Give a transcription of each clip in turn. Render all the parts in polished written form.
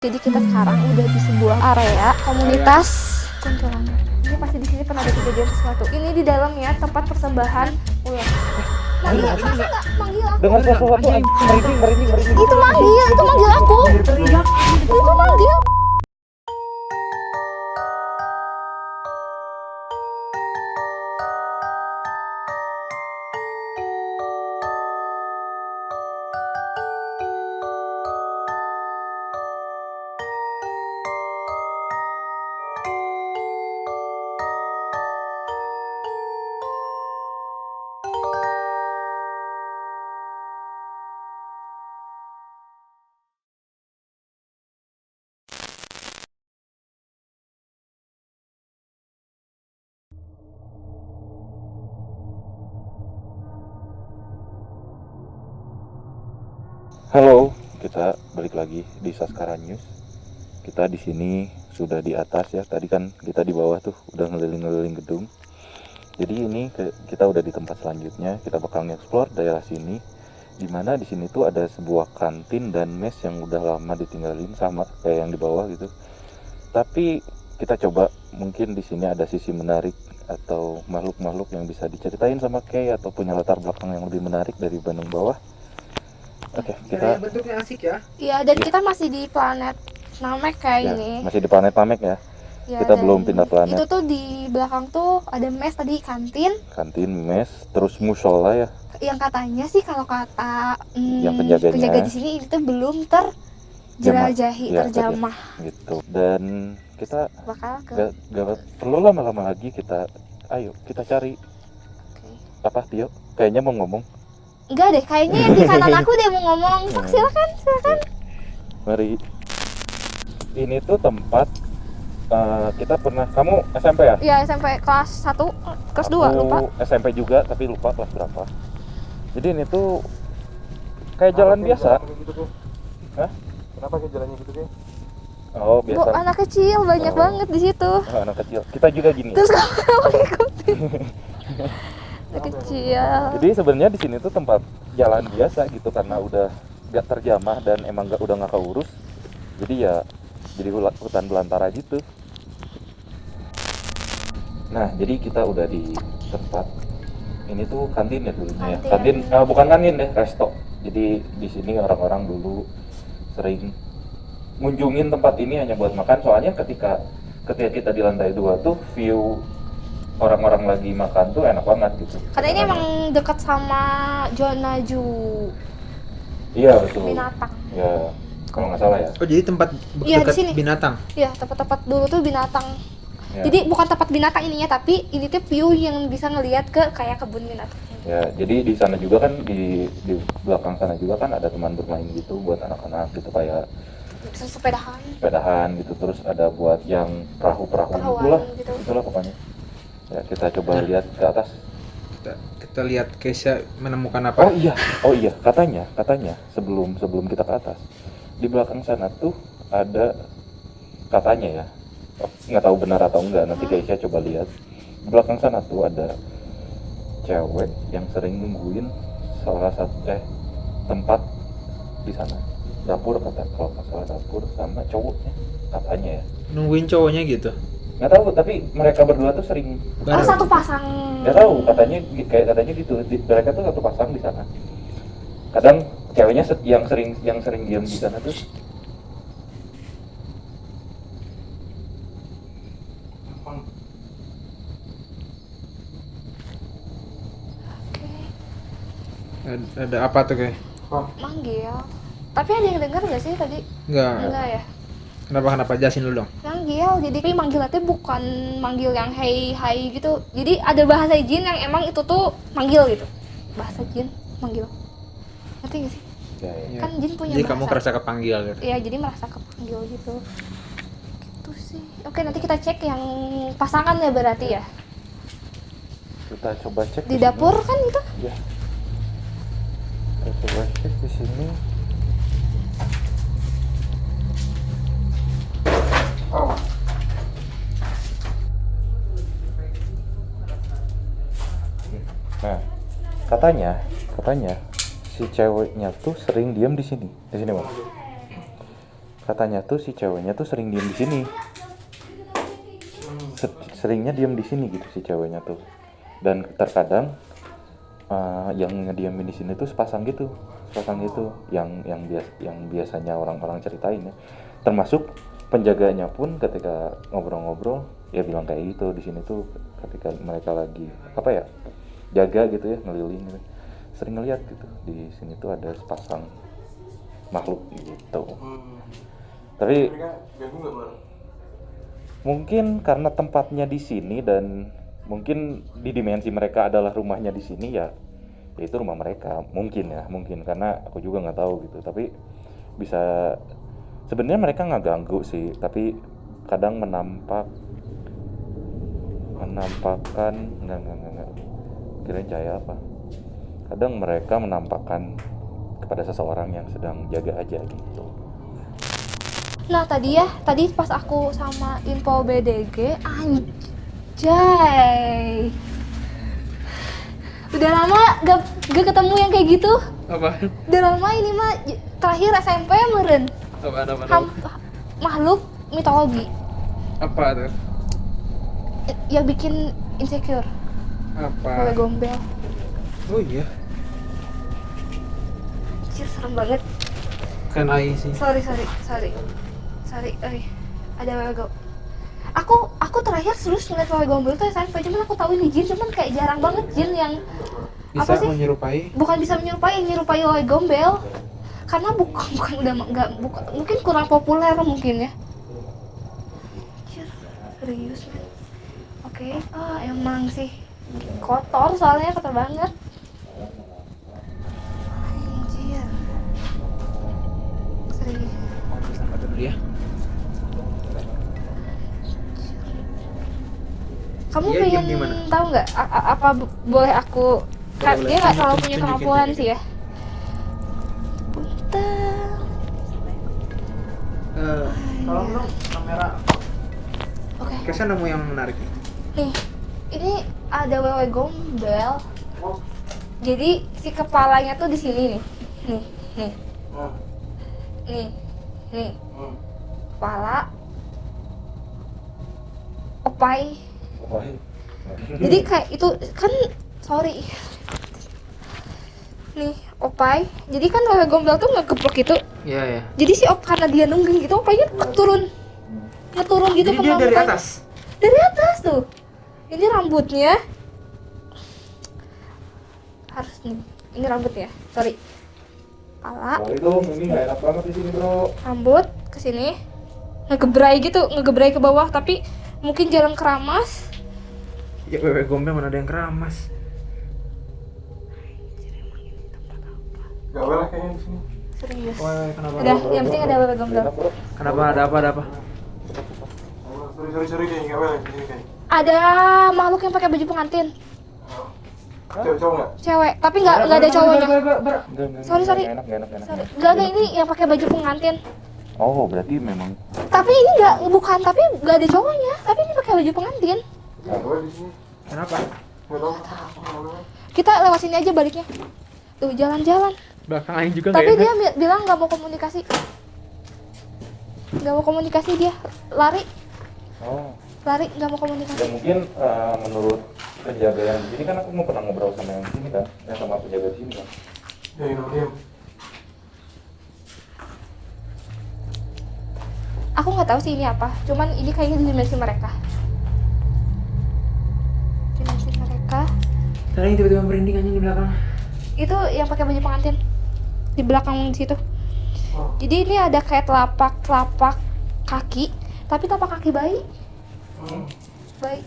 Jadi kita sekarang udah di sebuah area komunitas kuntilanak. Ini pasti di sini pernah ada kejadian sesuatu. Ini di dalamnya tempat persembahan ular. Manggil, masa nggak manggil aku? Dengar sesuatu merinding. Itu manggil aku. Itu manggil. Halo, kita balik lagi di Saskara News. Kita di sini sudah di atas ya. Tadi kan kita di bawah tuh udah ngeliling-ngeliling gedung. Jadi ini kita udah di tempat selanjutnya. Kita bakal nge-explore daerah sini. Dimana di sini tuh ada sebuah kantin dan mes yang udah lama ditinggalin sama kayak yang di bawah gitu. Tapi kita coba mungkin di sini ada sisi menarik atau makhluk-makhluk yang bisa diceritain sama Kay atau punya latar belakang yang lebih menarik dari Bandung bawah. Oke, kita bentuknya asik ya. Iya, dan kita masih di planet Namek kayak ya, ini. masih di planet Namek ya. Ya, Kita dan belum pindah planet. Itu tuh di belakang tuh ada mes tadi, kantin. Kantin, mes, terus musola ya. Yang katanya sih kalau kata Yang penjaganya. penjaga di sini itu belum terjelajahi, Ya, terjamah. gitu. Dan kita Bakal ke gak perlu lama-lama lagi, ayo kita cari. Oke. Apa Tio? Kayaknya mau ngomong. Enggak deh, kayaknya yang di kanan aku deh mau ngomong. Sok, silakan. Mari. Ini tuh tempat kita pernah, kamu SMP ya? Iya, SMP kelas 1, kelas 2 Aku lupa. SMP juga tapi lupa kelas berapa. Jadi ini tuh kayak jalan biasa. Hah? Kenapa kayak jalannya gitu kayak? Oh, Bu, biasa. anak kecil banyak Oh. banget di situ. Oh, anak kecil. Kita juga gini. Terus kamu ikutin. Anak kecil. Jadi sebenarnya di sini tuh tempat jalan biasa gitu karena udah gak terjamah dan emang udah nggak keurus. Jadi ya jadi hutan belantara gitu. Nah, jadi kita udah di tempat ini tuh kantin ya dulunya ya. Kantin. Bukan kantin deh, resto. Jadi di sini orang-orang dulu sering ngunjungin tempat ini hanya buat makan. Soalnya ketika kita di lantai 2 tuh view orang-orang lagi makan tuh enak banget gitu. Karena ini emang dekat sama zona Iya betul. binatang. Ya kalau nggak salah ya. Oh, jadi tempat Iya, dekat di sini. binatang. Iya, tempat-tempat dulu tuh binatang. Ya. Jadi bukan tempat binatang ininya, tapi ini tuh view yang bisa ngelihat ke kayak kebun binatang. Ya, jadi di sana juga kan di belakang sana juga kan ada teman bermain gitu buat anak-anak gitu kayak Bisa sepedahan. sepedahan gitu, terus ada buat yang perahu-perahu Perahuan gitulah. gitu. Itulah pokoknya. Ya, kita coba lihat ke atas. Kita lihat Keisha menemukan Oh apa? iya, katanya sebelum kita ke atas. Di belakang sana tuh ada katanya ya. Nggak tahu benar atau enggak, nanti Keisha coba lihat. Di belakang sana tuh ada cewek yang sering nungguin salah satu tempat di sana. Dapur kalau nggak salah dapur sama cowoknya katanya ya. Nungguin cowoknya gitu. Nggak tahu, tapi mereka berdua tuh sering Oh, satu pasang. nggak tahu, katanya gitu. Mereka tuh satu pasang di sana. Kadang ceweknya yang sering diam di sana tuh. Ada apa tuh kayak? Manggil. Tapi ada yang dengar nggak sih tadi? Enggak. Enggak ya. Kenapa? Jelasin dulu dong. Manggil, jadi tapi manggilnya tuh bukan manggil yang hey hai gitu. Jadi ada bahasa jin yang emang itu tuh manggil gitu. Bahasa jin manggil. Ngerti nggak sih? Ya. Ya. Kan jin punya Jadi bahasa. kamu kerasa kepanggil gitu. Iya, jadi merasa kepanggil gitu. Gitu sih. Oke, nanti kita cek yang pasangan ya berarti ya. Kita coba cek Di sini. dapur kan itu? Ya. Kita coba cek di sini. Nah, katanya si ceweknya tuh sering diam di sini, Bang. katanya tuh si ceweknya tuh sering diem di sini. Seringnya diem di sini gitu si ceweknya tuh. Dan terkadang yang ngediamin di sini tuh sepasang gitu yang biasanya orang-orang ceritain ya. Termasuk penjaganya pun ketika ngobrol-ngobrol ya bilang kayak gitu, di sini tuh ketika mereka lagi apa ya, jaga gitu ya, ngeliling gitu, sering ngeliat gitu di sini tuh ada sepasang makhluk gitu. Tapi mungkin karena tempatnya di sini dan mungkin di dimensi mereka adalah rumahnya di sini ya itu rumah mereka, mungkin karena aku juga nggak tahu gitu. Tapi bisa, sebenarnya mereka nggak ganggu sih, tapi kadang menampakkan nggak kirain cahaya apa, kadang mereka menampakkan kepada seseorang yang sedang jaga aja gitu. Nah tadi pas aku sama info BDG, anjay, udah lama gak ketemu yang kayak gitu. Apa? Udah lama ini mah, terakhir SMP meren. Apa? Makhluk mitologi Apa tuh? yang bikin insecure, Apa? Wewe Gombel. Oh iya. Anjir, serem banget. Kan ai sih. Sorry, ada Wewe Gombel. Aku terakhir serius ngeliat Wewe Gombel tuh SMP, cuman aku tahu ini jin, cuman kayak jarang banget jin yang Bisa apa sih? menyerupai. Bukan bisa menyerupai Wewe Gombel. Karena bukan udah nggak, mungkin kurang populer mungkin ya. Anjir, serius men. Oke, emang sih kotor, soalnya kotor banget. Anjir. Serius. Sama dulu ya. Kamu Iya, pengen gimana? tahu nggak apa boleh aku? Kan Boleh. dia nggak terlalu punya Tunjukin, kemampuan tunjukin. sih ya. Bentar. Tolong dong kamera. Oke. Kesan nemu yang menarik nih. Nih, ini ada Wewe Gombel. Jadi si kepalanya tuh di sini nih. Nih. Kepala. Opai. Jadi kayak itu kan, sorry. Nih, opai. Jadi kan Wewe Gombel tuh ngegeprok gitu. Iya ya. Jadi si karena dia nungging gitu, opainya turun gitu. Jadi dia dari mukanya. atas. Dari atas tuh. Ini rambutnya. Harus nih. Ini rambutnya. Sorry. Kepala, Sorry dong, ini nggak enak banget di sini bro. rambut ke sini. Ngegebrai ke bawah, tapi mungkin jarang keramas. Ya Wewe Gombel mana ada yang keramas. Gak boleh kayaknya di sini. Serius. Wah, kenapa? Udah, yang penting ada Wewe Gombel. Enak, bro. Kenapa ada apa? Sorry kayak gak boleh di sini kayak. Ada makhluk yang pakai baju pengantin. Cowok nggak? Cewek, tapi nggak ada cowoknya. Enggak, Sorry. Nggak enak. Sorry. Nggak ada, ini yang pakai baju pengantin. Oh, berarti memang Tapi ini bukan, tapi nggak ada cowoknya. Tapi ini pakai baju pengantin. Gak boleh di sini. Kenapa? Gak tahu. Kita lewat sini aja baliknya. Tuh, jalan-jalan. Belakang aing juga Tapi nggak dia enak. bilang nggak mau komunikasi. Nggak mau komunikasi dia. Lari, nggak mau komunikasi. ya mungkin menurut penjaga yang di sini kan, aku mau pernah ngobrol sama yang di sini kan, yang sama penjaga di sini kan. Ya diam. Aku nggak tahu sih ini apa. Cuman ini kayaknya di dimensi mereka. Dimensi mereka. Tadi tiba-tiba merinding anjing di belakang. Itu yang pakai baju pengantin di belakang situ. Oh. Jadi ini ada kayak telapak kaki, tapi telapak kaki bayi. Bayi.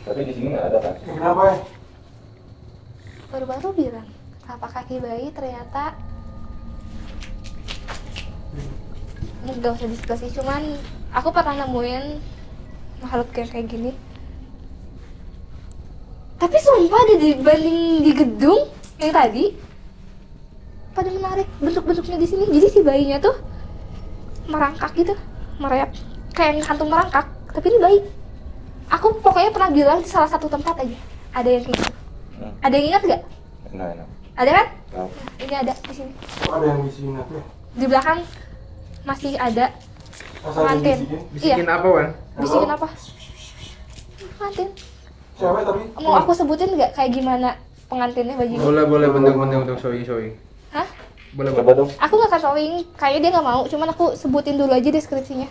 Tapi di sini nggak ada kan? Kenapa ya? Baru-baru bilang telapak kaki bayi, ternyata nggak usah diskusi. Cuman aku pernah nemuin makhluk yang kayak gini. Tapi sumpah dibanding di gedung yang tadi, pada menarik bentuk-bentuknya di sini. Jadi si bayinya tuh merangkak gitu, merayap kayak hantu merangkak. Tapi ini bayi. Aku pokoknya pernah bilang di salah satu tempat aja ada yang kayak gitu. Ada yang ingat nggak? Enak. Ada kan? Tahu. Ini ada di sini. Kok ada yang di sini ya? Di belakang masih ada Masa ada pengantin. bisikin? Bisikin apa, Wan? Bisikin apa? Pengantin. Cewek tapi. Mau aku sebutin nggak kayak gimana pengantinnya bajunya? Boleh bentuk showing. Hah? Boleh. Coba dong. Aku nggak akan showing, kayaknya dia nggak mau. Cuman aku sebutin dulu aja deskripsinya.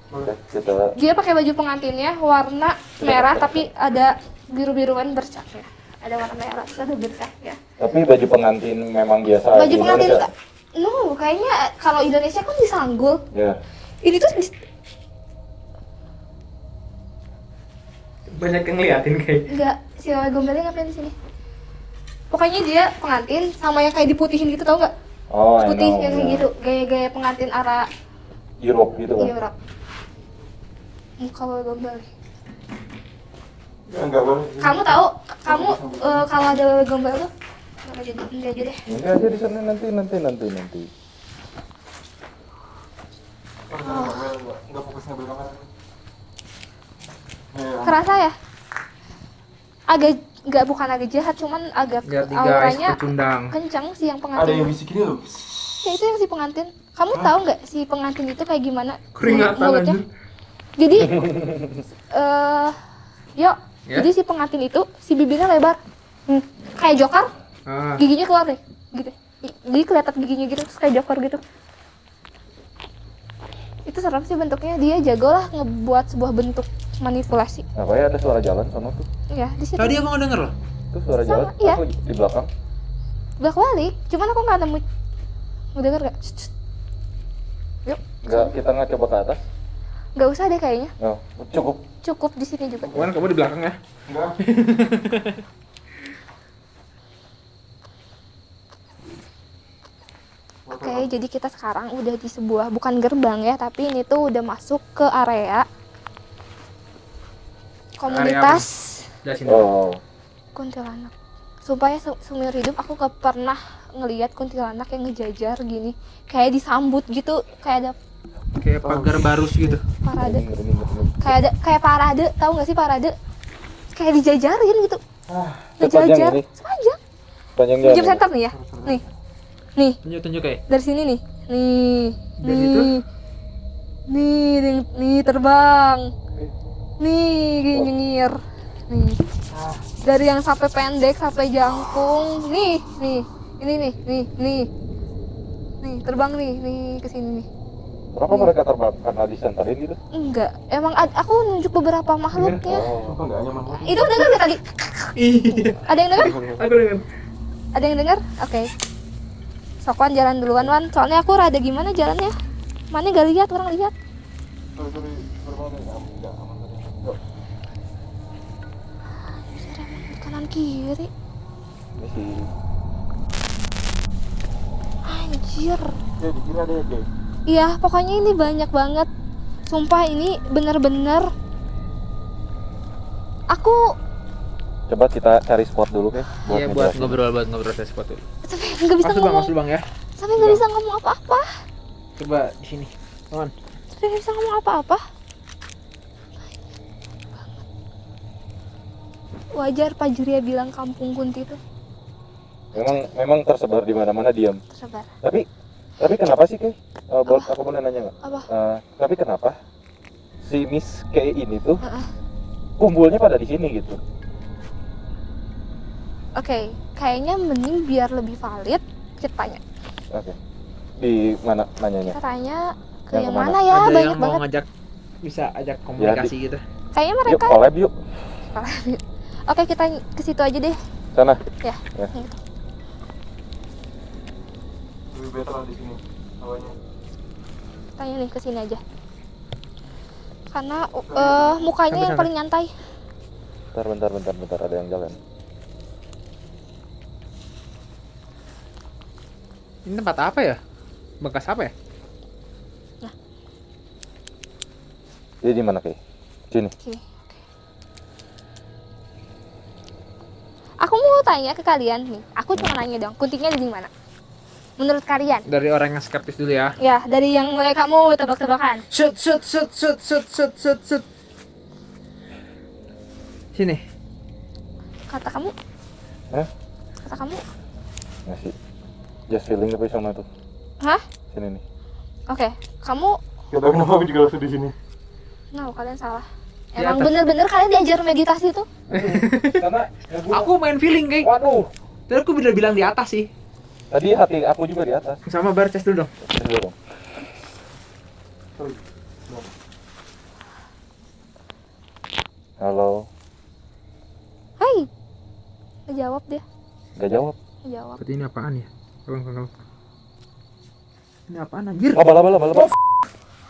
Oke, kita Dia pakai baju pengantinnya warna merah tapi ada biru-biruan bercaknya. Ada warna merah, terus ada bercaknya. tapi baju pengantin memang biasa Baju di pengantin Indonesia? no, kayaknya kalau Indonesia kan disanggul. Ya. Ini tuh Banyak yang ngeliatin kayak. enggak, si Wewe Gombalnya ngapain di sini? Pokoknya dia pengantin sama yang kayak diputihin gitu, tau nggak? Oh, I Putih know, yang kayak ya. gitu, gaya-gaya pengantin arah Europe gitu kan. Europe. Muka Wewe Gombal. Ya, enggak boleh. Kamu tahu, kamu kalau ada Wewe Gombal tuh nggak jadi enggak aja deh. Ini aja di sana nanti. Enggak fokus ngambil kamera. Ya, Kerasa ya? Agak nggak, bukan agak jahat, cuman agak Lihat nih guys, auranya pecundang. kencang sih yang ada yang pengantin. bisikin itu. Ya itu yang si pengantin. Kamu tahu nggak si pengantin itu kayak gimana? Keringatan Mulutnya? anjir. Jadi, yuk. Ya? Jadi si pengantin itu si bibirnya lebar, kayak Joker, Ah, giginya keluar deh, gitu. Jadi kelihatan giginya gitu, terus kayak Joker gitu. Itu serem sih bentuknya. Dia jago lah ngebuat sebuah bentuk manipulasi. Apa ya, ada suara jalan sama tuh? Ya di situ. tadi emang denger loh. Tuh suara Sama, jalan. iya. Aku di belakang. Belak balik. Cuman aku nggak nemu. Mau denger gak? Yuk. Enggak, kita nggak coba ke atas. Nggak usah deh kayaknya. Oh, cukup. Cukup di sini juga. Wan, kamu di belakang ya? Enggak. Oke, jadi kita sekarang udah di sebuah, bukan gerbang ya, tapi ini tuh udah masuk ke area komunitas Jelasin. Oh, kuntilanak. Supaya seumur hidup aku gak pernah ngelihat kuntilanak yang ngejajar gini, kayak disambut gitu, kayak ada Kayak pagar barus gitu. parade, ini. kayak parade, tahu nggak sih parade? Kayak dijajarin gitu, Sepanjang ngejajar, ini, sepanjang. sepanjang Jam jalan. center nih ya, nih Tunjuk kayak. dari sini nih, Dari situ? nih terbang, nih gini nyengir, nih dari yang sampai pendek sampai jangkung, nih ini nih terbang nih kesini nih. Kenapa mereka terbang? Karena disenterin gitu? Enggak, emang aku nunjuk beberapa makhluknya. Oh, Sumpah enggak nyaman banget. Itu dengar nggak tadi? Iya. Ada yang dengar? Aku denger. Ada yang dengar? Oke. Sokwan jalan duluan, Wan. Soalnya aku rada gimana jalannya. Mana gak lihat, orang lihat. Sorry, berbalik. Enggak aman tadi. Enggak. Kanan kiri. ini sih. Anjir. Ya, dikira ada ya, Jay. Iya, pokoknya ini banyak banget. Sumpah ini bener-bener. Aku Coba kita cari spot dulu kayak. Iya, buat ngobrol saya spot dulu. sampai nggak bisa ngomong. Masuk bang ya. Sampai nggak bisa ngomong apa-apa. Coba di sini. Kawan. Sampai nggak bisa ngomong apa-apa. Wajar Pak Juria bilang kampung Kunti itu Memang tersebar di mana-mana diam. tersebar. Tapi kenapa sih kayak? Aku boleh nanya nggak? Apa? Tapi kenapa si Miss kayak ini tuh Heeh. kumpulnya pada di sini gitu? Oke, kayaknya mending biar lebih valid kita tanya. Oke. Di mana nanyanya? Kita tanya ke Yang yang kemana? mana ya? Ada Banyak yang mau banget. ngajak bisa ajak komunikasi gitu. Kayaknya Yuk mereka. collab yuk. Oke, kita ke situ aja deh. Sana. Ya. Ya. Gitu. Lebih better lah di sini. Hawanya. Tanya nih ke sini aja. Karena mukanya Sampai yang sana. paling nyantai. Bentar, ada yang jalan. Ini tempat apa ya? Bekas apa ya? Jadi di mana kayak? Sini. Sini. Oke. Aku mau tanya ke kalian nih. Aku cuma nanya dong, kuntinya di mana? Menurut kalian? Dari orang yang skeptis dulu ya. Ya, dari yang mulai kamu tebak-tebakan. Set. Sini. Kata kamu? Hah? Kata kamu? Ngasih. Just feeling tapi sama tuh. Hah? Sini nih. Oke, kamu Gak tau kenapa aku juga langsung di sini. no, kalian salah. Di Emang atas. bener-bener kalian diajar meditasi tuh? Karena Aku main feeling kayak. waduh, Tadi aku bener bilang di atas sih. tadi hati aku juga di atas. Sama bar chest dulu dong. Tes dulu dong. Halo, Hai. Ngejawab dia. nggak jawab. Ngejawab. Berarti ini apaan ya? Kalau. Ini apaan anjir? Oh, laba-laba.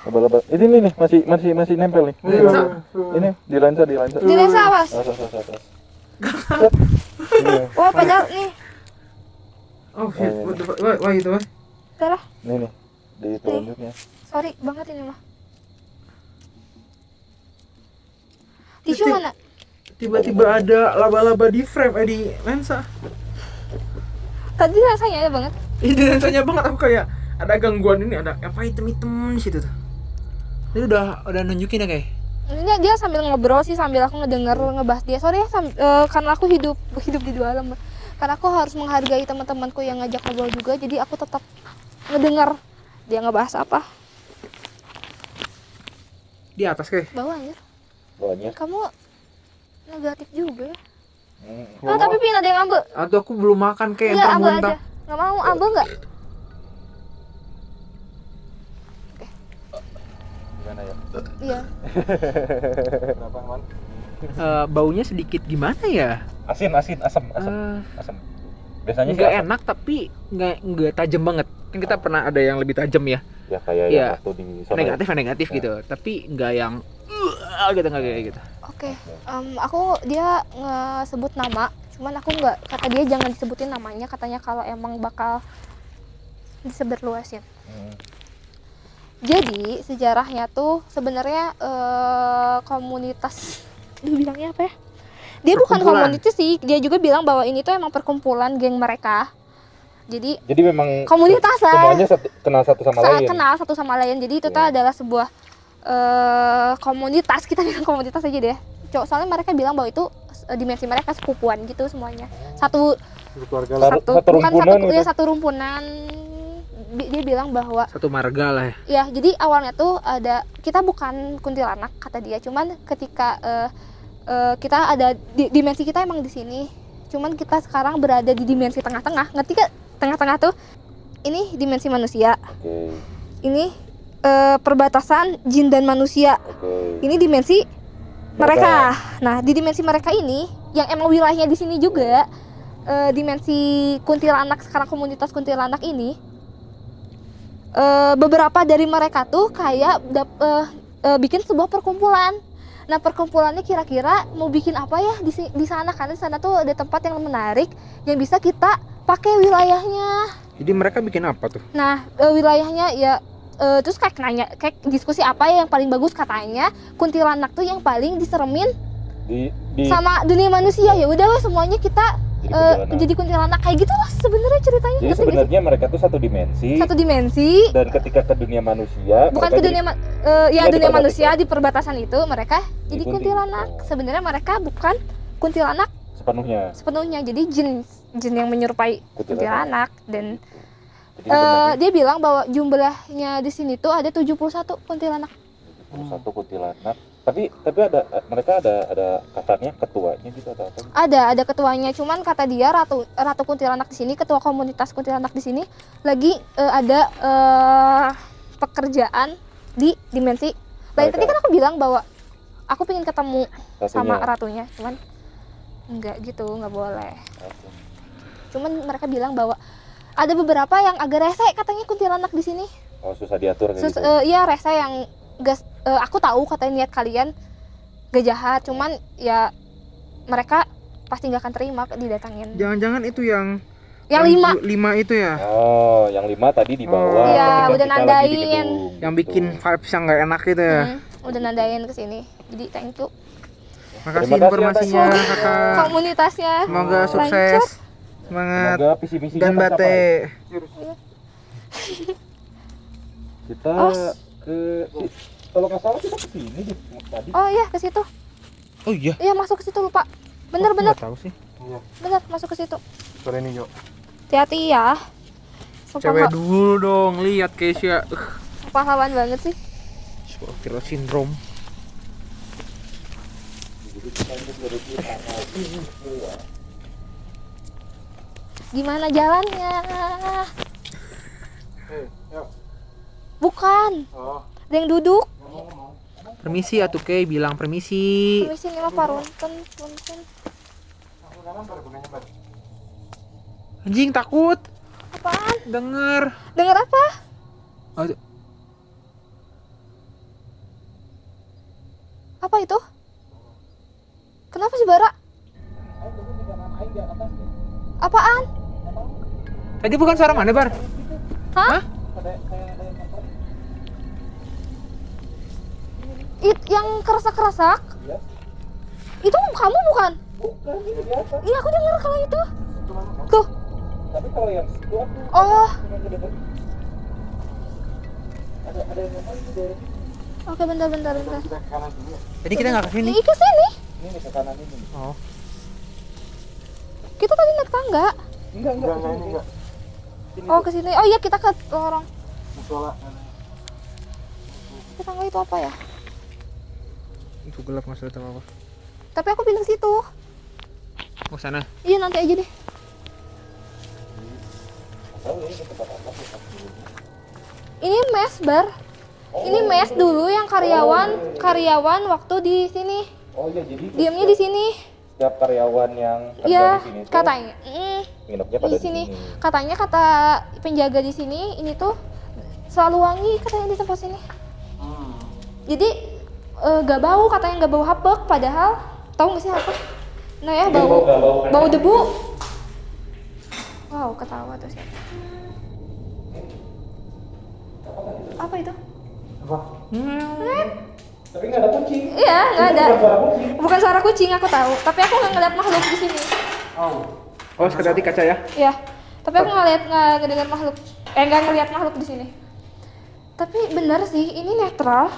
Laba-laba. Ini nih masih nempel nih. Lensa. Ini di lensa. Di lensa awas. Atas. Wah, padahal nih. Oh shit. Wah itu wah. Udah lah. Nih di telunjuknya. Sorry banget ini mah. Tisu Titik. mana? Tiba-tiba ada laba-laba di frame di lensa. Tadi rasanya ada banget. Ini lensanya banget aku kayak ada gangguan ini, ada apa hitam-hitam di situ tuh. Ini udah nunjukin ya kayak. Ini dia sambil ngobrol sih, sambil aku ngedenger ngebahas dia. Sorry ya, karena aku hidup di dua alam. Karena aku harus menghargai teman-temanku yang ngajak ngobrol juga, jadi aku tetap ngedenger dia ngebahas apa. Di atas kayak. Bawah anjir. Bawahnya. Kamu negatif juga ya. Hmm. Ah, tapi pin ada yang ambe. Atau aku belum makan kayak Enggak, entar ambe muntah. aja. Enggak mau ambe enggak? Gimana ya? Iya. Kenapa man? Baunya sedikit gimana ya? Asam. Biasanya sih Nggak asam. enak tapi nggak tajam banget. Kan kita pernah ada yang lebih tajam ya. Ya kayak Iya. yang waktu di sana. Negatif Ya. gitu. Tapi nggak yang gitu nggak kayak gitu. Oke. Dia ngesebut nama, cuman aku nggak, kata dia jangan disebutin namanya, katanya kalau emang bakal disebarluasin. Hmm. Jadi sejarahnya tuh sebenarnya komunitas, dia bilangnya apa ya? Dia bukan Perkumpulan. komunitas sih, dia juga bilang bahwa ini tuh emang perkumpulan geng mereka. Jadi Jadi memang komunitas lah. semuanya kenal satu sama lain. Kenal satu sama lain. Jadi itu tuh Iya. adalah sebuah komunitas, kita bilang komunitas aja deh. Soalnya mereka bilang bahwa itu dimensi mereka sepupuan gitu semuanya. Satu Keluarga Satu rumpunan gitu. satu rumpunan. Dia bilang bahwa Satu marga lah ya. ya, jadi awalnya tuh kita bukan kuntilanak kata dia, cuman ketika kita ada dimensi kita emang di sini, cuman kita sekarang berada di dimensi tengah-tengah. Ngerti gak? Tengah-tengah tuh ini dimensi manusia, Oke. ini perbatasan jin dan manusia, Oke. ini dimensi mereka. Nah, di dimensi mereka ini yang emang wilayahnya di sini juga, dimensi kuntilanak, sekarang komunitas kuntilanak ini, beberapa dari mereka tuh kayak bikin sebuah perkumpulan. Nah, perkumpulannya kira-kira mau bikin apa ya di sana, karena di sana tuh ada tempat yang menarik yang bisa kita pakai wilayahnya. Jadi mereka bikin apa tuh? Nah, wilayahnya ya terus kayak diskusi apa ya yang paling bagus, katanya kuntilanak tuh yang paling diseremin Di sama dunia manusia. Ya udah weh, semuanya kita jadi kuntilanak. jadi kuntilanak kayak gitulah sebenarnya ceritanya. Jadi Ngerti gak sih? sebenarnya mereka tuh satu dimensi Satu dimensi, dan ketika ke dunia manusia bukan mereka ke dunia Iya, di dunia perbatasan. manusia, di perbatasan itu mereka jadi kunti. kuntilanak. Oh. Sebenarnya mereka bukan kuntilanak sepenuhnya. sepenuhnya, jadi jin yang menyerupai kuntilanak. Dan Jadi sebenarnya dia bilang bahwa jumlahnya di sini tuh ada 71 kuntilanak. satu kuntilanak. Tapi mereka ada katanya ketuanya gitu atau apa? Ada ketuanya, cuman kata dia ratu kuntilanak di sini, ketua komunitas kuntilanak di sini lagi ada pekerjaan di dimensi lain. Tadi kan aku bilang bahwa aku pengen ketemu sama ratunya, cuman enggak gitu, nggak boleh. Oke. Cuman mereka bilang bahwa ada beberapa yang agak rese katanya kuntilanak di sini. Oh, susah diatur kayak gitu. Iya, rese yang aku tahu katanya niat kalian gak jahat, cuman ya mereka pasti nggak akan terima didatangin. Jangan-jangan itu yang 5 lima itu ya? Oh, yang 5 tadi di bawah. Oh. Iya, ketika udah kita lagi di nandain. gedung, Yang gitu. bikin vibes yang nggak enak itu ya? udah nandain ke sini. Jadi thank you Makasih Terima kasih informasinya atas- kakak. komunitasnya. Semoga Lancar. sukses, semangat Semoga visi-misinya dan tercapai. bate. Kita Oh. kalau nggak salah kita kesini deh tadi. Oh iya, ke situ. Oh iya. Iya, masuk ke situ, lupa. Bener Nggak tahu sih. Iya, bener masuk ke situ. sore ini yuk. Hati-hati ya. Sumpah Cewek nggak- dulu dong, lihat Keisha. Pahlawan banget sih. Superhero syndrome. Gimana jalannya? Yuk. Bukan. Oh, Ada yang duduk. Permisi atuh Kay, bilang permisi. Permisi nih mah parunten, punten. aku kanan baru bukannya bar. Anjing takut. Apaan? Denger. Dengar apa? Oh, Apa itu? Kenapa sih Bara? Apaan? tadi bukan suara mana, Bar? Hah? Yang kerasak-kerasak? Itu kamu bukan? Iya aku dengar kalau itu. Tuh. Tapi kalau yang itu Oh. Oke bentar. Kita ke kanan dulu ya. Tadi kita nggak kesini. Ini ke sini. ini ke kanan ini. Oh. Kita tadi naik tangga. Enggak, Enggak, ini enggak. Oh ke sini. Oh iya kita ke lorong. Musola. Ke tangga itu apa ya? Itu gelap nggak salah apa. Tapi aku bilang situ. Oh sana. Iya nanti aja deh. Ini mes bar. Ini mes dulu yang karyawan waktu di sini. Oh iya, jadi Diamnya di sini. setiap karyawan yang kerja Iya di sini tuh katanya. nginepnya pada Di sini. Katanya kata penjaga di sini ini tuh selalu wangi katanya di tempat sini. Jadi gak bau katanya, gak bau hapek, padahal tahu nggak sih hapek? Nah ya Jadi bau debu. Wow ketawa tuh siapa? Apa itu? Apa? Tapi nggak ada kucing. Iya nggak ada. Bukan suara kucing. Bukan suara kucing aku tahu, tapi aku nggak ngeliat makhluk di sini. Oh. Oh sekedar di kaca ya. Iya, tapi aku nggak ngedengar makhluk. Nggak ngeliat makhluk di sini. Tapi benar sih, ini netral,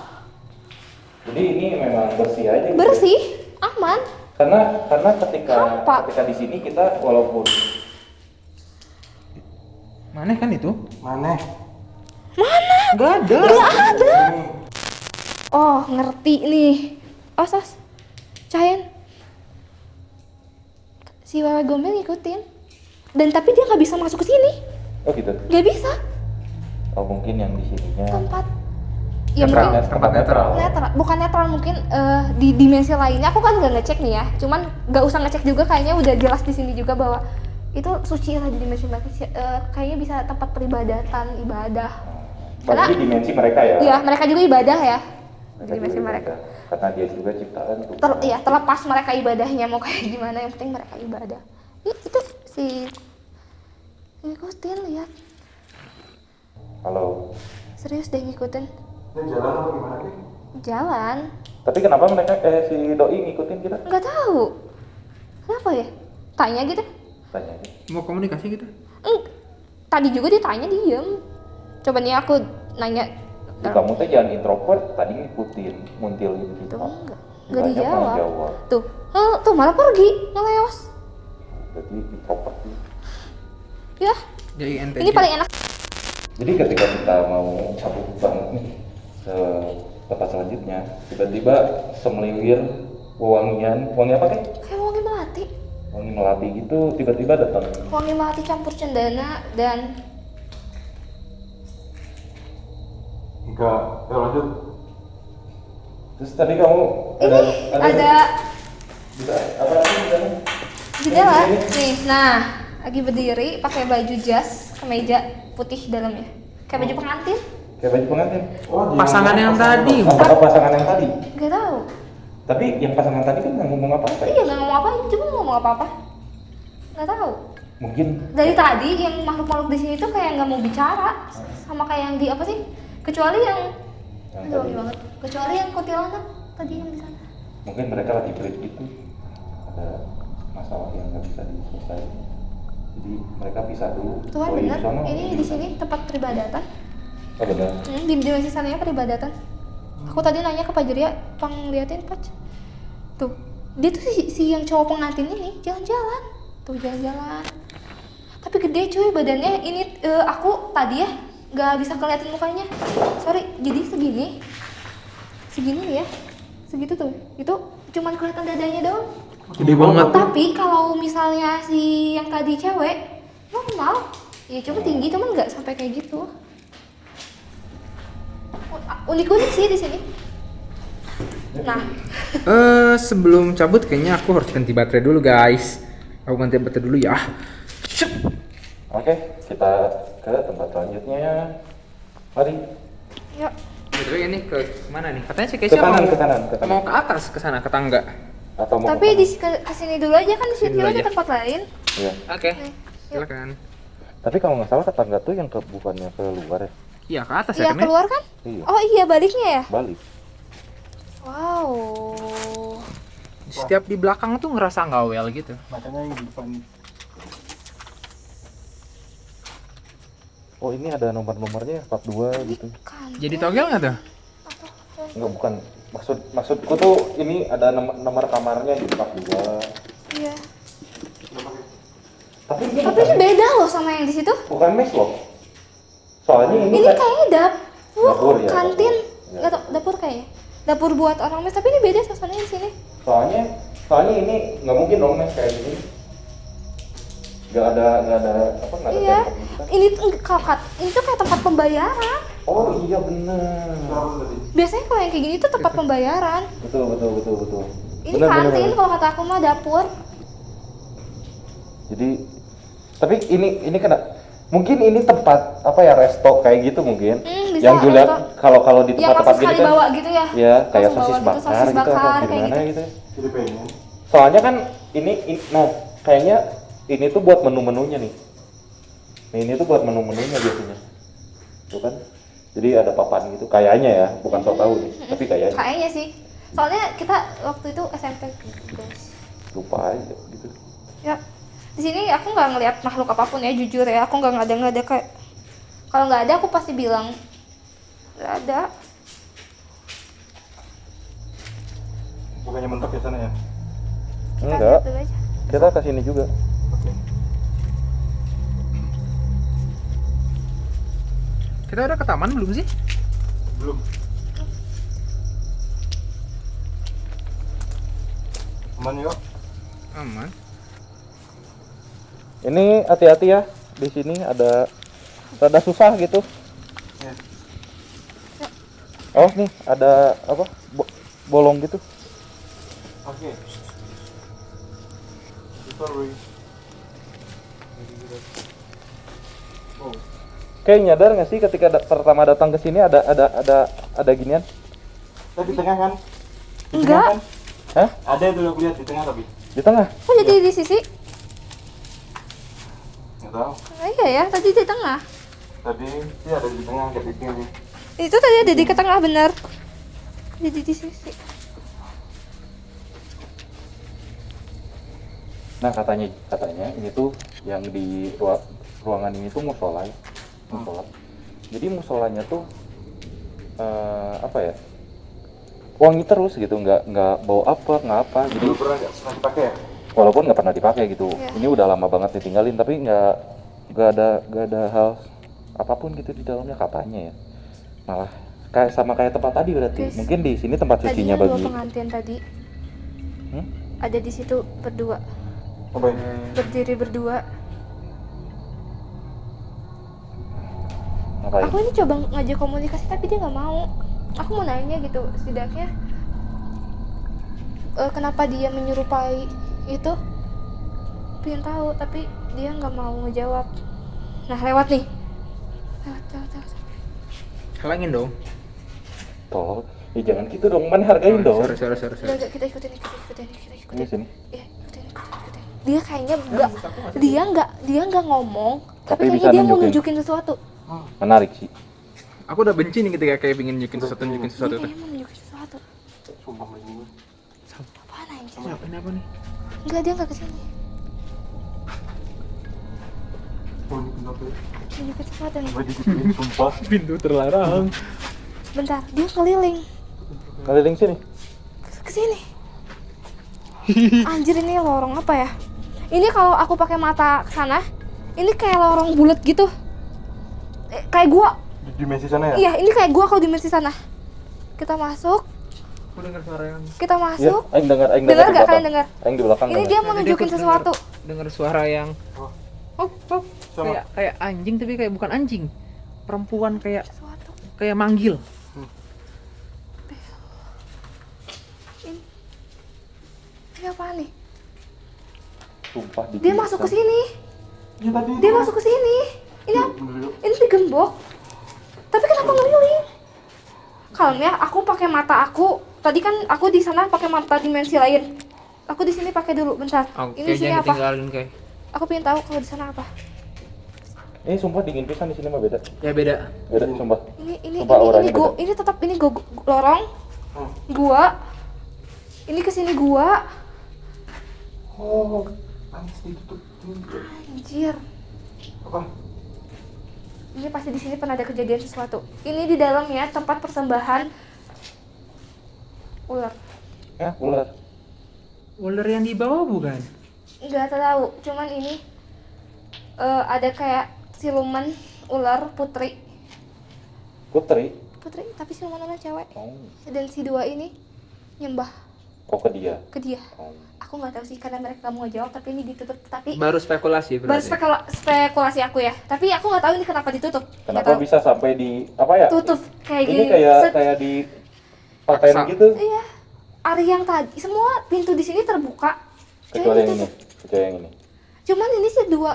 Jadi ini memang bersih aja. gitu. bersih, aman. Karena Hampa. ketika di sini kita walaupun Mana kan itu? Mana? Nggak ada. Ini. Oh ngerti nih. Oh sos, Cahen. Si Wewe Gombel ngikutin. Dan tapi dia nggak bisa masuk ke sini, oh gitu. nggak bisa. Oh mungkin yang di sininya Tempat. Ya Netral. mungkin Tempat netral. netral, bukan netral mungkin di dimensi lainnya. Aku kan nggak ngecek nih ya, cuman nggak usah ngecek juga, kayaknya udah jelas di sini juga bahwa itu suci lah di dimensi lain. Kayaknya bisa tempat peribadatan, ibadah. bagi dimensi mereka ya. Iya mereka juga ibadah ya di Mereka dimensi juga mereka. ibadah. Karena dia juga ciptaan Tuhan. Iya terlepas mereka ibadahnya mau kayak gimana, yang penting mereka ibadah. Itu si ngikutin, lihat Kalau serius deh ngikutin Ini jalan apa gimana sih? jalan. tapi kenapa mereka si doi ngikutin kita? Nggak tahu kenapa ya, tanya gitu. Tanya aja. Mau komunikasi gitu? Tadi juga ditanya diem. Coba nih aku nanya. Kamu tuh jangan introvert, tadi ngikutin, muntilin gitu. Tuh enggak Ditanya malah dijawab. Tuh malah pergi ngeleos. Jadi introvert sih. Ya Jadi ente. ini paling enak. Jadi ketika kita mau cabut banget nih ke tempat selanjutnya, tiba-tiba semeliwir wangian, wangi apa kayak? Kayak wangi melati. Wangi melati gitu, tiba-tiba datang. Wangi melati campur cendana dan Enggak. Ya lanjut. Terus tadi kamu ada bisa apa sih misalnya? jendela nih. Nah lagi berdiri pakai baju jas kemeja putih dalamnya, kayak baju pengantin. Kayak baju pengantin. Oh, Pasangan yang tadi. Apa pasangan yang tadi? Gak tahu. Tapi yang pasangan tadi kan nggak ngomong apa-apa ya? Iya nggak ngomong apa, coba ngomong apa-apa. Nggak tahu. Mungkin Dari tadi yang makhluk-makhluk di sini tuh kayak nggak mau bicara, sama kayak yang di apa sih? Kecuali yang aduh wangi banget. Kecuali yang kuntilanak tadi yang di sana. mungkin mereka lagi break gitu. Ada masalah yang nggak bisa diselesaikan. Jadi mereka pisah dulu. Tuh kan Oh, bener. sono, Ini di sini tempat peribadatan. Oh benar. Di dimensi sananya peribadatan. Aku tadi nanya ke Pak Jeria, pang liatin Pak. Tuh, dia tuh si yang cowok pengantin ini jalan-jalan. Tuh jalan-jalan. Tapi gede cuy badannya. Ini aku tadi ya nggak bisa kelihatan mukanya. Sorry, jadi segini nih ya, segitu tuh, itu cuman kelihatan dadanya doang. Gede banget. Tapi kalau misalnya si yang tadi cewek normal, ya cuma tinggi, cuman nggak sampai kayak gitu. Unik-unik sih di sini. Nah, Sebelum cabut kayaknya aku harus ganti baterai dulu guys. Aku ganti baterai dulu ya. Oke, kita ke tempat selanjutnya. Mari. yuk. Betul ini ke mana nih? Katanya sih Ke Keisha kanan, mau ke kanan, ke kanan. mau ke atas ke sana ke tangga. Atau mau Tapi ke di kesini dulu aja kan, di Sini situ dulu ada aja. tempat lain. Iya. Oke. Nih, yuk. Silakan. Tapi kalau nggak salah tetangga tuh yang bukannya ke luar ya? Iya ke atas Iya, ya Tem, ya? keluar kan? Iya. Oh iya, baliknya ya? Balik. Wow. Setiap di belakang tuh ngerasa nggak well gitu. Makanya yang di depan ini. Oh, ini ada nomor-nomornya 42 gitu. Kan. Jadi togel nggak tuh? Enggak, bukan. Maksudku tuh ini ada nomor kamarnya di 42. Iya. Tapi ini Tapi ini beda loh sama yang di situ. bukan mes loh. Soalnya ini Ini kan kayaknya dapur, Dapur ya, kantin. dapur. Ya. Nggak tau, dapur kayaknya. Dapur buat orang mes, tapi ini beda suasananya di sini. soalnya ini nggak mungkin dong mes kayak gini. Nggak ada nggak ada Iya. tembok gitu kan. Ini tuh ini tuh kayak tempat pembayaran. Oh iya bener. Biasanya kalau yang kayak gini tuh tempat pembayaran. Betul. Ini kantin kalau kata aku mah dapur. Jadi tapi ini kena mungkin ini tempat apa ya, resto kayak gitu mungkin. Bisa, Yang gue lihat resto. kalau di Yang tempat-tempat langsung gini sekali kan bawa gitu ya. ya kayak Langsung sosis bawa gitu, bakar sosis gitu atau bakar, kayak gimana gitu. gitu. Jadi pengen. Soalnya kan nah kayaknya ini tuh buat menu-menunya nih. Nah, ini tuh buat menu-menunya biasanya. Tuh kan. Jadi ada papan gitu kayaknya ya, bukan so tahu nih, tapi kayaknya Kayaknya sih. Soalnya kita waktu itu SMP guys. lupa aja gitu. Ya, di sini aku nggak ngelihat makhluk apapun ya, jujur ya. Aku nggak ada kayak, kalau nggak ada aku pasti bilang nggak ada. Bukannya mentok ya sana ya? Kita Enggak. lihat dulu aja. Kita ke sini juga. Oke. Kita udah ke taman belum sih? Belum. Aman yuk. Aman. Ini hati-hati ya. Di sini ada rada susah gitu. Ya. Oh, nih ada apa? Bolong gitu. Oke. Sorry. Oh. Kayak nyadar nggak sih ketika pertama datang ke sini ada ginian? Di tengah kan? Di Enggak. tengah kan? Hah? Ada itu aku lihat di tengah tapi. Di tengah? Kok jadi di sisi? Nggak tahu. Oh, iya ya, tadi di tengah. Tadi sih ada di tengah kayak sini. Itu tadi ada di tengah bener. Jadi di sisi. Nah katanya ini tuh yang di ruangan ini tuh musola ya. Musola. Jadi musolanya tuh apa ya? Wangi terus gitu, nggak bau apa. Jadi Belum pernah dipakai ya? walaupun nggak pernah dipakai gitu. Iya. Ini udah lama banget ditinggalin tapi nggak ada hal apapun gitu di dalamnya katanya ya. Malah kayak tempat tadi berarti. Guys, Mungkin di sini tempat Tadinya sucinya dua bagi. pengantin tadi Hmm? ada di situ berdua, Apa ini? berdiri berdua. Ngapain? Aku ini coba ngajak komunikasi tapi dia nggak mau. Aku mau nanya gitu, setidaknya kenapa dia menyerupai itu, pengen tahu tapi dia nggak mau ngejawab. Nah lewat nih, lewat. Halangin dong. Tolong, jangan gitu dong, man hargain dong. Sorry. Udah, kita ikutin. Ini sini. Iya, ikutin. Dia kayaknya dia nggak ngomong, Tapi tapi bisa kayaknya dia mau nunjukin. nunjukin sesuatu. Menarik sih. Aku udah benci nih ketika kayak pingin nunjukin sesuatu Dia tuh. kayaknya mau nunjukin sesuatu. Sumpah ini. Apaan anjir? Ini apa nih? Enggak, dia nggak kesini. Oh ini kenapa ya? Nunjukin sesuatu nih. Coba digituin, sumpah. Pintu terlarang. Bentar, dia keliling Keliling sini. kesini. Anjir, ini lorong apa ya? Ini kalau aku pakai mata ke sana, ini kayak lorong bulat gitu. kayak gua. Di dimensi sana ya? Iya, ini kayak gua kalau dimensi sana. Kita masuk. Aku dengar suara yang Kita Iya, masuk. aing dengar Dengar di nggak belakang. kalian dengar? Aing di belakang. Ini dengar. dia mau nunjukin sesuatu. dengar suara yang Sama. kayak anjing tapi kayak bukan anjing. Perempuan kayak Sesuatu. manggil. Ini apa nih? Sumpah di Dia masuk ke sini. Ya, tadi Dia masuk ke sini. Ini digembok. Tapi kenapa ngeliling? Kalem ya, aku pakai mata aku. Tadi kan aku di sana pakai mata dimensi lain. Aku di sini pakai dulu bentar. Ini di sini apa? Ditinggalin kayak. Aku pengen tahu kalau di sana apa. Ini sumpah dingin pisan di sini mah beda. Ya beda. Beda sumpah. Ini Coba auranya gua, beda. ini tetap ini lorong. Gua. Ini kesini gua. Oh, anjir itu tuh. Anjir. Apa? Ini pasti di sini pernah ada kejadian sesuatu. Ini di dalamnya tempat persembahan ular. Ya, ular. Ular yang di bawah bukan? Nggak tahu, cuman ini ada kayak siluman ular putri. Putri. Putri, tapi siluman ular cewek. Oh, Dan si dua ini nyembah kok ke dia? ke dia. Oh. Aku nggak tahu sih karena mereka nggak mau jawab, tapi ini ditutup. Tapi Baru spekulasi baru spekulasi aku ya. Tapi aku nggak tahu ini kenapa ditutup. Nggak Kenapa tahu. bisa sampai di apa ya? Tutup kayak Ini gini. kayak di paten Paksa. gitu. Iya. Hari yang tadi semua pintu di sini terbuka. Kecuali yang ditutup. ini. Kecuali yang ini. Cuman ini sih dua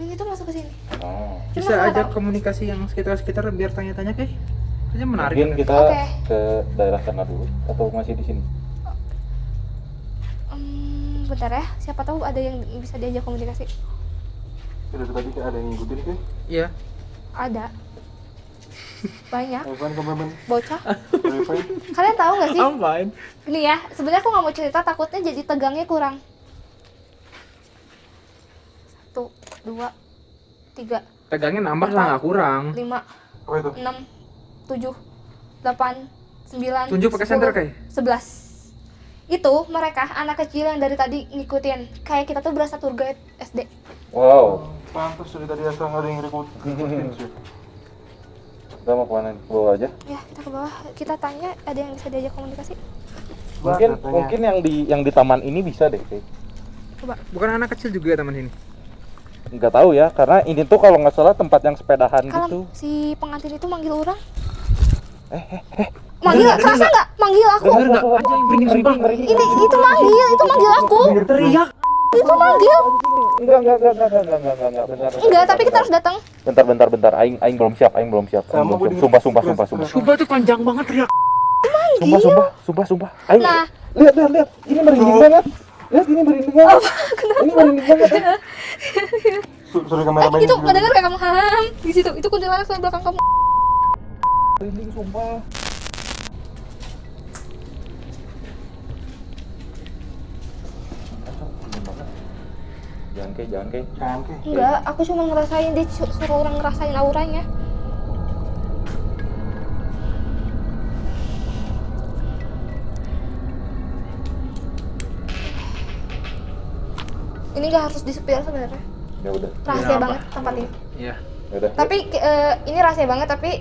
ini tuh masuk ke sini. Oh. Cuma Bisa nggak ajak tahu. komunikasi yang sekitar biar tanya-tanya kayak. Kayaknya menarik. Mungkin kita Oke. ke daerah sana dulu atau masih di sini? Bentar ya, siapa tahu ada yang bisa diajak komunikasi. Dari tadi kayak ada yang ngikutin kayak. Iya. Ada. Banyak. Evan kameramen. Bocah. Evan. Kalian tahu nggak sih? Aman. Ini ya, sebenarnya aku nggak mau cerita, takutnya jadi tegangnya kurang. 1, 2, 3, Tegangnya nambah lah nggak kurang. 5, Apa itu? 6, 7, 8, 9, Tunjuk pakai senter, Kay. 11. Itu mereka anak kecil yang dari tadi ngikutin. Kayak kita tuh berasa tour guide SD. Wow. Pantas dari tadi asal ada yang ngikutin sih. Kita mau kemana nih? Ke bawah aja? Ya, kita ke bawah. Kita tanya ada yang bisa diajak komunikasi. Mungkin yang di taman ini bisa deh, kayak. Coba. Bukan anak kecil juga ya teman ini. Nggak tahu ya, karena ini tuh kalau nggak salah tempat yang sepedahan Kalau gitu. si pengantin itu manggil orang. Manggil, kerasa nggak? Manggil aku. Bener nggak? Aja yang bening sumpah. Itu manggil aku. Teriak. Itu manggil. Enggak, benar. Enggak, tapi kita harus datang. Bentar. Aing belum siap. Sama gua di- Sumpah. Sumpah itu panjang banget teriak. Sumpah. Aing. Nah. Lihat. Ini merinding banget. Lihat ini merinding banget. Ini merinding banget. Sorry kameramen. Itu nggak dengar kayak kamu ham di situ. Itu kuntilanak di belakang kamu. Merinding sumpah. Jangan kayak. Jangan kayak. Enggak, aku cuma ngerasain dia suruh orang ngerasain auranya. Ini nggak harus disepil sebenarnya. Ya udah. Rahasia Ya, apa? banget tempat ini. Iya. Ya udah. Tapi ini rahasia banget, tapi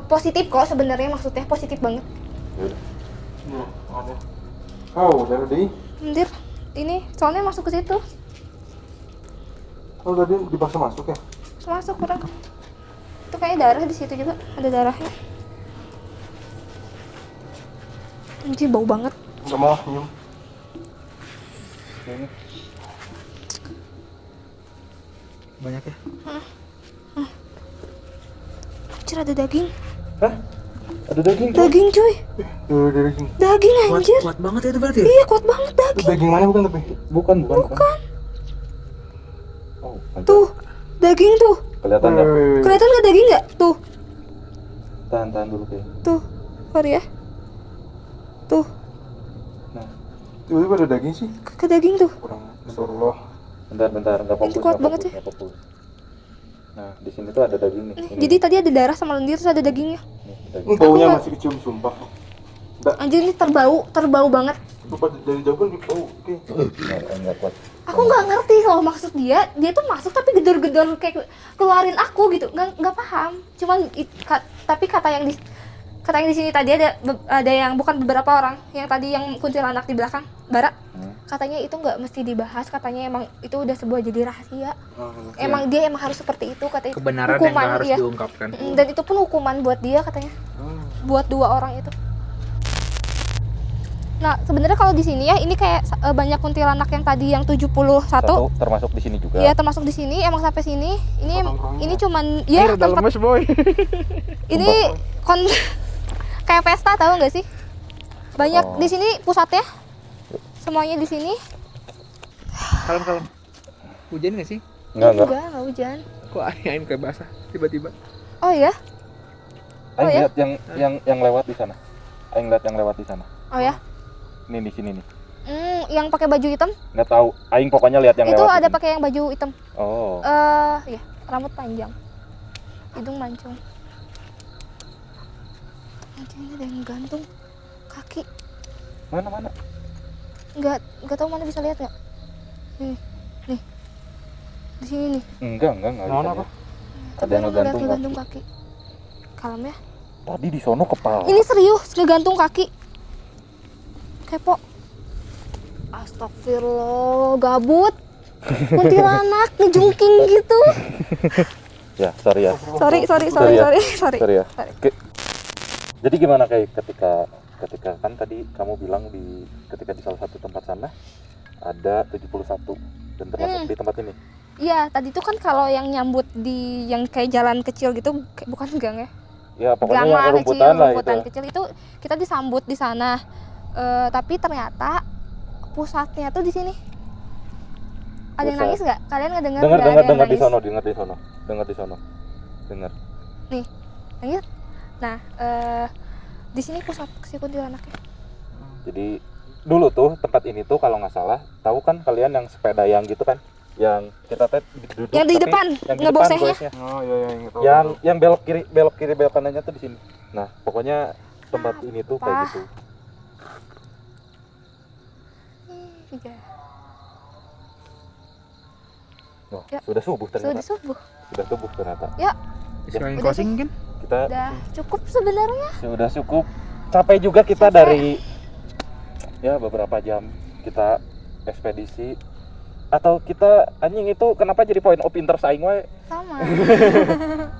positif kok sebenarnya, maksudnya positif banget. Ya udah. Ada. Oh, dari tadi. Anjir, ini soalnya masuk ke situ. Oh, tadi dipaksa masuk ya? Masuk kurang. Itu kayaknya darah di situ juga, ada darahnya. Anjir, bau banget. Enggak mau nyium. Ini. Banyak ya. Anjir, ada daging. Hah? Ada daging? Daging cuy. Tuh, dari sini. Daging anjir. Kuat banget ya itu berarti. Iya, kuat banget Itu daging. daging mana bukan tapi? Bukan. Oh, mantap. Tuh, daging tuh. Kelihatan nggak? Kelihatan nggak daging nggak? Tuh, Tahan dulu kayak. tuh. Sorry ya. Tuh, Nah, Tiba-tiba ada daging sih. ke daging tuh. Kurang. Astagfirullah. bentar, nggak fokus. Itu kuat nggak banget fokus, sih. nggak fokus. Nah, di sini tuh ada daging nih. Nih, Ini. jadi tadi ada darah sama lendir terus ada dagingnya. Nih, daging. Ini baunya Aku masih kecium sumpah. Anjir, ini terbau banget. Lupa dari jauh kan bau. Oke. Nggak kuat. Aku nggak ngerti kalau maksud dia tuh masuk tapi gedor-gedor kayak keluarin aku gitu, nggak paham. Cuman tapi kata yang di sini tadi ada yang bukan beberapa orang, yang tadi yang kuntilanak di belakang Bara, katanya itu nggak mesti dibahas, katanya emang itu udah sebuah jadi rahasia. Emang dia emang harus seperti itu, katanya. Kebenaran yang Hukuman, nggak harus iya. diungkapkan. Dan itu pun hukuman buat dia katanya, buat 2 orang itu. Nah sebenarnya kalau di sini ya ini kayak banyak kuntilanak yang tadi yang 71. Satu termasuk di sini juga. Iya termasuk di sini, emang sampai sini. Ini cuman ya Air dalam tempat mes boy. ini kayak pesta, tahu nggak sih? Banyak di sini pusatnya. Semuanya di sini. Kalem. Hujan nggak sih? Enggak. Enggak hujan. Kok air kayak basah tiba-tiba? Oh ya? Aing ya? lihat yang lewat di sana. Aing lihat yang lewat di sana. Oh ya? Ini di sini nih. Yang pakai baju hitam? Nggak tahu. Aing pokoknya lihat yang Itu lewat. ada di sini. pakai yang baju hitam. Oh. Ya, rambut panjang. Hidung mancung. Anjing, ini ada yang gantung kaki. Mana? Enggak tahu mana, bisa lihat nggak? Nih. Di sini nih. Enggak bisa Mana lihat. Tapi Ada yang orang ngeliat ngegantung ngegantung kaki. Kalem ya. Tadi di sono kepala. Ini serius ngegantung kaki. Kepo. Astagfirullah, gabut. Kuntilanak ngejungking gitu. Ya, sorry ya. Sorry. Sorry ya. Jadi gimana kayak ketika kan tadi kamu bilang ketika di salah satu tempat sana ada 71 dan termasuk di tempat ini. Iya, tadi tuh kan kalau yang nyambut di yang kayak jalan kecil gitu, bukan gang ya. Ya pokoknya Gang yang lah rumputan lah itu. rumputan kecil itu kita disambut di sana. Tapi ternyata pusatnya tuh di sini. Ada yang Pusat. nangis nggak? Kalian ngedenger Dengar nggak ada yang di nangis? sono. Dengar. Nih, nangis. Nah, di sini pusat si kuntilanaknya. Jadi dulu tuh tempat ini tuh kalau nggak salah, tahu kan kalian yang sepeda yang gitu kan? Yang kita duduk Yang di tapi depan, yang di ngebosehnya. depan goesnya. Oh iya ingat. Yang belok kiri belok kanannya tuh di sini. Nah, pokoknya tempat ini tuh kayak Apa? gitu. Tiga. Wah, Ya. sudah subuh ternyata. Sudah subuh. Sudah subuh ternyata. Ya, Sekalian Udah closing kan? Kita udah cukup sebenarnya. sudah cukup. Capek juga kita Capek. dari ya beberapa jam kita ekspedisi. Atau kita anjing itu kenapa jadi point of interest aing wae? Sama.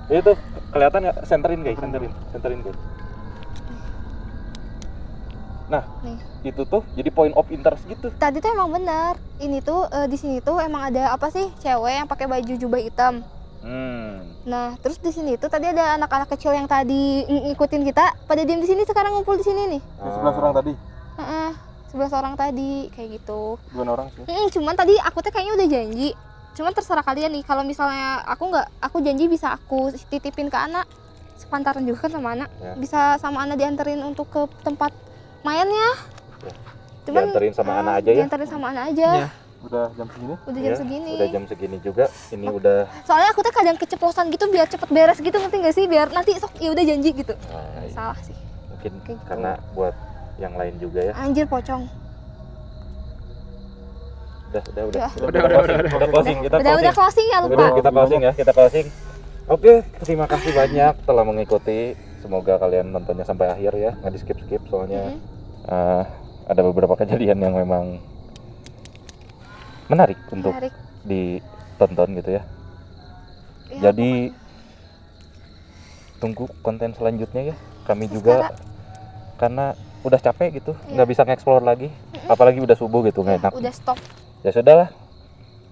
Itu kelihatan nggak? Senterin guys. Nah, Nih. itu tuh jadi point of interest gitu. Tadi tuh emang bener. Ini tuh di sini tuh emang ada apa sih? Cewek yang pakai baju jubah hitam. Nah, terus di sini tuh tadi ada anak-anak kecil yang tadi ngikutin kita, pada diem di sini, sekarang ngumpul di sini nih. Yang 11 orang tadi. 11 orang tadi kayak gitu. 2 orang sih. Cuman tadi aku tuh kayaknya udah janji. Cuman terserah kalian nih. Kalau misalnya aku janji bisa aku titipin ke anak. Sepantaran juga kan sama anak. Ya. Bisa sama anak dianterin untuk ke tempat mainnya. Ya. Cuman Dianterin sama anak aja ya. dianterin sama anak aja. Ya. Udah jam segini. Udah jam Ya, segini. Udah jam segini juga. Ini udah Soalnya aku tuh kadang keceplosan gitu biar cepet beres gitu, ngerti gak sih? Biar nanti sok ya udah janji gitu. nah, Salah sih. mungkin Kayak gitu. karena buat yang lain juga ya. Anjir pocong. Udah Udah. closing. Kita Udah closing ya, lupa. Udah, kita closing. Oke, terima kasih banyak telah mengikuti. Semoga kalian nontonnya sampai akhir ya, nggak di skip soalnya ada beberapa kejadian yang memang menarik untuk Menarik. ditonton gitu ya. Ya, Jadi tunggu konten selanjutnya ya. Kami juga karena udah capek gitu, Iya. nggak bisa nge-explore lagi, apalagi udah subuh gitu, nggak enak. udah stop. Ya sudahlah.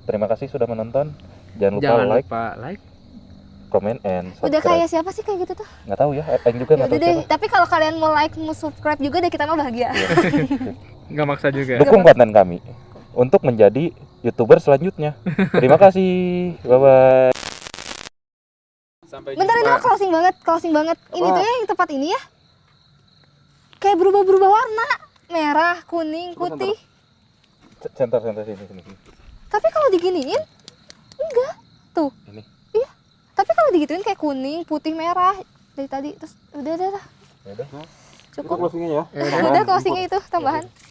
Terima kasih sudah menonton. Jangan lupa Jangan like, lupa like. comment, and Udah subscribe. kayak siapa sih kayak gitu tuh? Nggak tahu ya, Aing juga Ya nggak udah tahu deh, siapa. tapi kalau kalian mau like, mau subscribe juga deh, kita mah bahagia. Nggak maksa juga. Dukung konten kami untuk menjadi YouTuber selanjutnya. Terima kasih. Bye bye. Sampai Bentar ini mah closing banget. Ini tuh ya yang tempat ini ya. Kayak berubah warna, merah, kuning, putih. Center sini. Tapi kalau diginiin enggak. Tuh. Ini. Iya. Tapi kalau digituin kayak kuning, putih, merah dari tadi terus udah. Ya udah. Itu Cukup. closingnya ya. Udah closingnya itu tambahan.